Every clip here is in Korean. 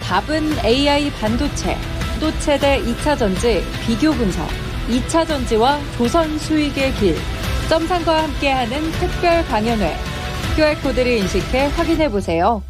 답은 AI 반도체, 또 최대 2차 전지 비교 분석, 2차 전지와 조선 수익의 길, 점상과 함께하는 특별 강연회. QR코드를 인식해 확인해보세요.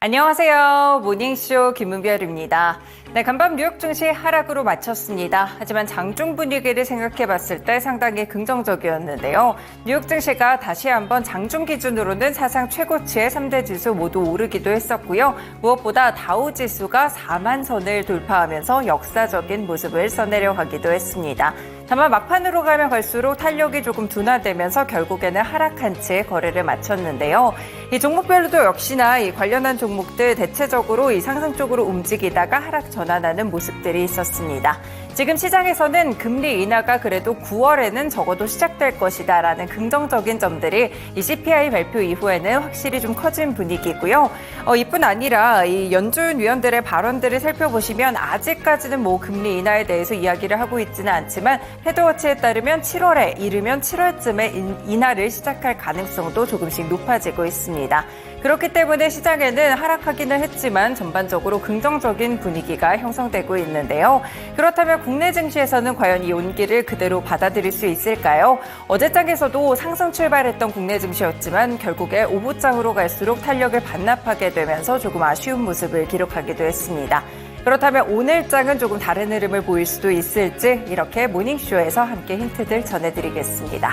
안녕하세요. 모닝쇼 김은별입니다. 네, 간밤 뉴욕 증시 하락으로 마쳤습니다. 하지만 장중 분위기를 생각해 봤을 때 상당히 긍정적이었는데요. 뉴욕 증시가 다시 한번 장중 기준으로는 사상 최고치의 3대 지수 모두 오르기도 했었고요. 무엇보다 다우 지수가 4만 선을 돌파하면서 역사적인 모습을 써내려 가기도 했습니다. 다만 막판으로 가면 갈수록 탄력이 조금 둔화되면서 결국에는 하락한 채 거래를 마쳤는데요. 이 종목별로도 역시나 이 관련한 종목들 대체적으로 이 상승 쪽으로 움직이다가 하락 전환하는 모습들이 있었습니다. 지금 시장에서는 금리 인하가 그래도 9월에는 적어도 시작될 것이다라는 긍정적인 점들이 이 CPI 발표 이후에는 확실히 좀 커진 분위기고요. 이뿐 아니라 이 연준 위원들의 발언들을 살펴보시면 아직까지는 뭐 금리 인하에 대해서 이야기를 하고 있지는 않지만 헤드워치에 따르면 7월에 이르면 7월쯤에 인하를 시작할 가능성도 조금씩 높아지고 있습니다. 그렇기 때문에 시장에는 하락하기는 했지만 전반적으로 긍정적인 분위기가 형성되고 있는데요. 그렇다면 국내 증시에서는 과연 이 온기를 그대로 받아들일 수 있을까요? 어제장에서도 상승 출발했던 국내 증시였지만 결국에 오후장으로 갈수록 탄력을 반납하게 되면서 조금 아쉬운 모습을 기록하기도 했습니다. 그렇다면 오늘장은 조금 다른 흐름을 보일 수도 있을지 이렇게 모닝쇼에서 함께 힌트들 전해드리겠습니다.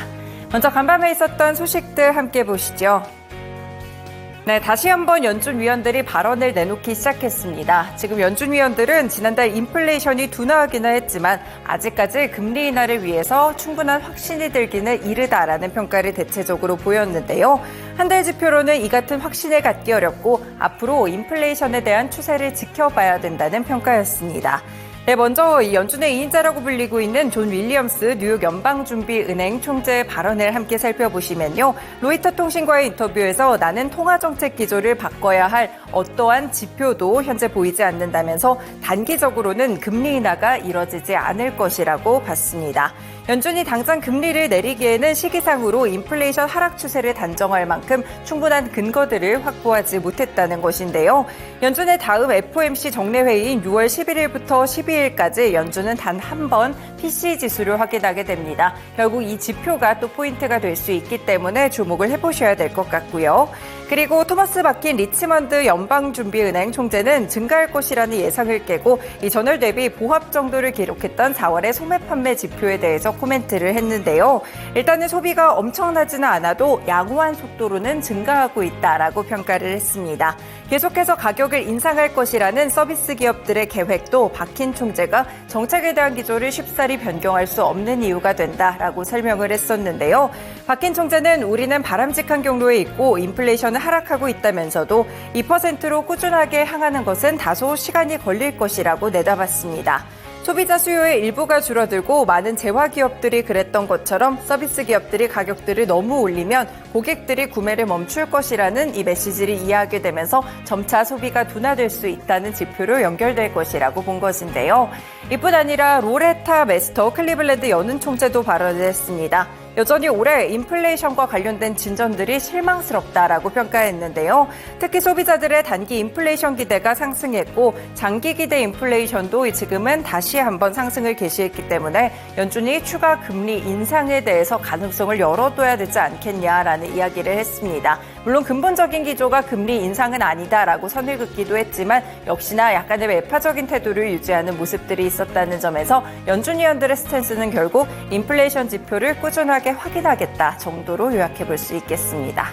먼저 간밤에 있었던 소식들 함께 보시죠. 네, 다시 한번 연준 위원들이 발언을 내놓기 시작했습니다. 지금 연준 위원들은 지난달 인플레이션이 둔화하기는 했지만 아직까지 금리 인하를 위해서 충분한 확신이 들기는 이르다라는 평가를 대체적으로 보였는데요. 한 달 지표로는 이 같은 확신을 갖기 어렵고 앞으로 인플레이션에 대한 추세를 지켜봐야 된다는 평가였습니다. 네, 먼저 이 연준의 2인자라고 불리고 있는 존 윌리엄스 뉴욕 연방준비은행 총재의 발언을 함께 살펴보시면요. 로이터 통신과의 인터뷰에서 나는 통화정책 기조를 바꿔야 할 어떠한 지표도 현재 보이지 않는다면서 단기적으로는 금리 인하가 이뤄지지 않을 것이라고 봤습니다. 연준이 당장 금리를 내리기에는 시기상으로 인플레이션 하락 추세를 단정할 만큼 충분한 근거들을 확보하지 못했다는 것인데요. 연준의 다음 FOMC 정례회의인 6월 11일부터 12일까지 연준은 단 한 번 PC 지수를 확인하게 됩니다. 결국 이 지표가 또 포인트가 될 수 있기 때문에 주목을 해보셔야 될 것 같고요. 그리고 토마스 바킨 리치먼드 연방준비은행 총재는 증가할 것이라는 예상을 깨고 이 전월 대비 보합 정도를 기록했던 4월의 소매 판매 지표에 대해서 코멘트를 했는데요. 일단은 소비가 엄청나지는 않아도 양호한 속도로는 증가하고 있다라고 평가를 했습니다. 계속해서 가격을 인상할 것이라는 서비스 기업들의 계획도 바킨 총재가 정책에 대한 기조를 쉽사리 변경할 수 없는 이유가 된다라고 설명을 했었는데요. 바킨 총재는 우리는 바람직한 경로에 있고 인플레이션은 하락하고 있다면서도 2%로 꾸준하게 향하는 것은 다소 시간이 걸릴 것이라고 내다봤습니다. 소비자 수요의 일부가 줄어들고 많은 재화기업들이 그랬던 것처럼 서비스 기업들이 가격들을 너무 올리면 고객들이 구매를 멈출 것이라는 이 메시지를 이해하게 되면서 점차 소비가 둔화될 수 있다는 지표로 연결될 것이라고 본 것인데요. 이뿐 아니라 로레타 메스터 클리블랜드 연은 총재도 발언을 했습니다. 여전히 올해 인플레이션과 관련된 진전들이 실망스럽다라고 평가했는데요. 특히 소비자들의 단기 인플레이션 기대가 상승했고 장기 기대 인플레이션도 지금은 다시 한번 상승을 개시했기 때문에 연준이 추가 금리 인상에 대해서 가능성을 열어둬야 되지 않겠냐라는 이야기를 했습니다. 물론 근본적인 기조가 금리 인상은 아니다라고 선을 긋기도 했지만 역시나 약간의 매파적인 태도를 유지하는 모습들이 있었다는 점에서 연준 위원들의 스탠스는 결국 인플레이션 지표를 꾸준하게 확인하겠다 정도로 요약해 볼 수 있겠습니다.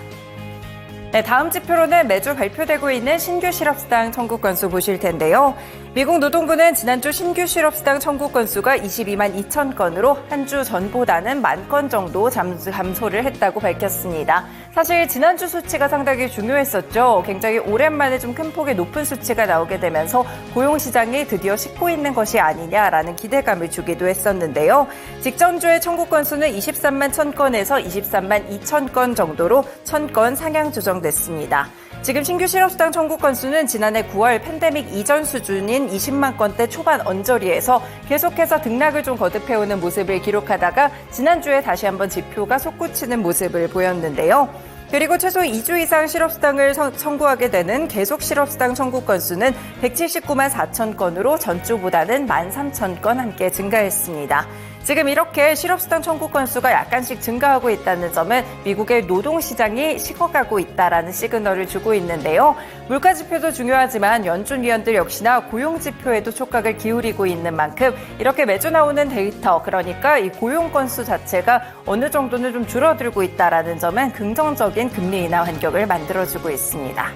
네, 다음 지표로는 매주 발표되고 있는 신규 실업수당 청구 건수 보실 텐데요. 미국 노동부는 지난주 신규 실업수당 청구 건수가 22만 2천 건으로 한 주 전보다는 1만 건 정도 감소를 했다고 밝혔습니다. 사실 지난주 수치가 상당히 중요했었죠. 굉장히 오랜만에 좀 큰 폭의 높은 수치가 나오게 되면서 고용시장이 드디어 씻고 있는 것이 아니냐라는 기대감을 주기도 했었는데요. 직전주의 청구 건수는 23만 1천 건에서 23만 2천 건 정도로 1,000건 상향 조정됐습니다. 지금 신규 실업수당 청구 건수는 지난해 9월 팬데믹 이전 수준인 20만 건대 초반 언저리에서 계속해서 등락을 좀 거듭해오는 모습을 기록하다가 지난주에 다시 한번 지표가 솟구치는 모습을 보였는데요. 그리고 최소 2주 이상 실업수당을 청구하게 되는 계속 실업수당 청구 건수는 179만 4천 건으로 전주보다는 13,000건 함께 증가했습니다. 지금 이렇게 실업수당 청구 건수가 약간씩 증가하고 있다는 점은 미국의 노동시장이 식어가고 있다라는 시그널을 주고 있는데요. 물가 지표도 중요하지만 연준 위원들 역시나 고용 지표에도 촉각을 기울이고 있는 만큼 이렇게 매주 나오는 데이터, 그러니까 이 고용 건수 자체가 어느 정도는 좀 줄어들고 있다라는 점은 긍정적인 금리 인하 환경을 만들어주고 있습니다.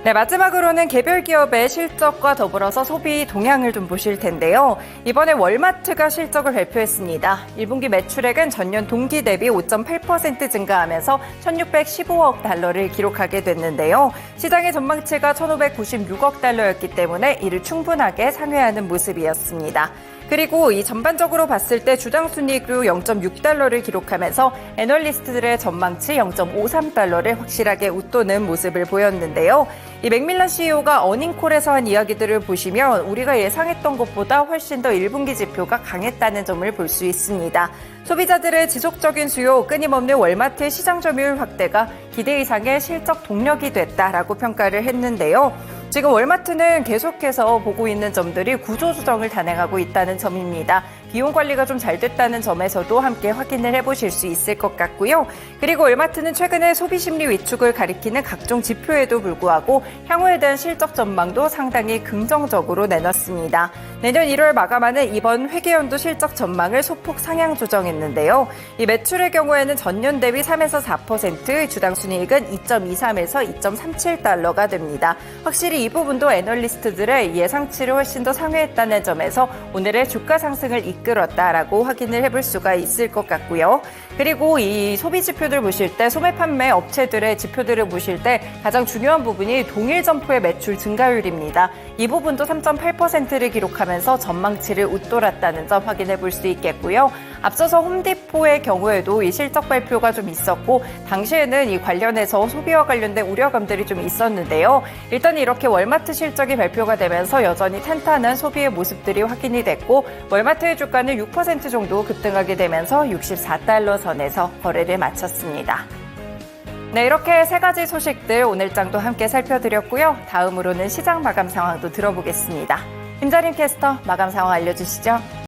네, 마지막으로는 개별 기업의 실적과 더불어서 소비 동향을 좀 보실 텐데요. 이번에 월마트가 실적을 발표했습니다. 1분기 매출액은 전년 동기 대비 5.8% 증가하면서 1,615억 달러를 기록하게 됐는데요. 시장의 전망치가 1,596억 달러였기 때문에 이를 충분하게 상회하는 모습이었습니다. 그리고 이 전반적으로 봤을 때 주당 순이익도 0.6달러를 기록하면서 애널리스트들의 전망치 0.53달러를 확실하게 웃도는 모습을 보였는데요. 이 맥밀런 CEO가 어닝콜에서 한 이야기들을 보시면 우리가 예상했던 것보다 훨씬 더 1분기 지표가 강했다는 점을 볼 수 있습니다. 소비자들의 지속적인 수요, 끊임없는 월마트의 시장 점유율 확대가 기대 이상의 실적 동력이 됐다라고 평가를 했는데요. 지금 월마트는 계속해서 보고 있는 점들이 구조조정을 단행하고 있다는 점입니다. 비용 관리가 좀 잘 됐다는 점에서도 함께 확인을 해보실 수 있을 것 같고요. 그리고 월마트는 최근에 소비심리 위축을 가리키는 각종 지표에도 불구하고 향후에 대한 실적 전망도 상당히 긍정적으로 내놨습니다. 내년 1월 마감하는 이번 회계연도 실적 전망을 소폭 상향 조정했는데요. 이 매출의 경우에는 전년 대비 3에서 4%, 주당 순이익은 2.23에서 2.37달러가 됩니다. 확실히 이 부분도 애널리스트들의 예상치를 훨씬 더 상회했다는 점에서 오늘의 주가 상승을 이끌었다라고 확인을 해볼 수가 있을 것 같고요. 그리고 이 소비 지표들 보실 때 소매 판매 업체들의 지표들을 보실 때 가장 중요한 부분이 동일 점포의 매출 증가율입니다. 이 부분도 3.8%를 기록하면서 전망치를 웃돌았다는 점 확인해 볼 수 있겠고요. 앞서서 홈디포의 경우에도 이 실적 발표가 좀 있었고 당시에는 이 관련해서 소비와 관련된 우려감들이 좀 있었는데요. 일단 이렇게 월마트 실적이 발표가 되면서 여전히 탄탄한 소비의 모습들이 확인이 됐고 월마트의 주가는 6% 정도 급등하게 되면서 64달러 선에서 거래를 마쳤습니다. 네, 이렇게 세 가지 소식들 오늘장도 함께 살펴드렸고요. 다음으로는 시장 마감 상황도 들어보겠습니다. 김자림 캐스터 마감 상황 알려주시죠.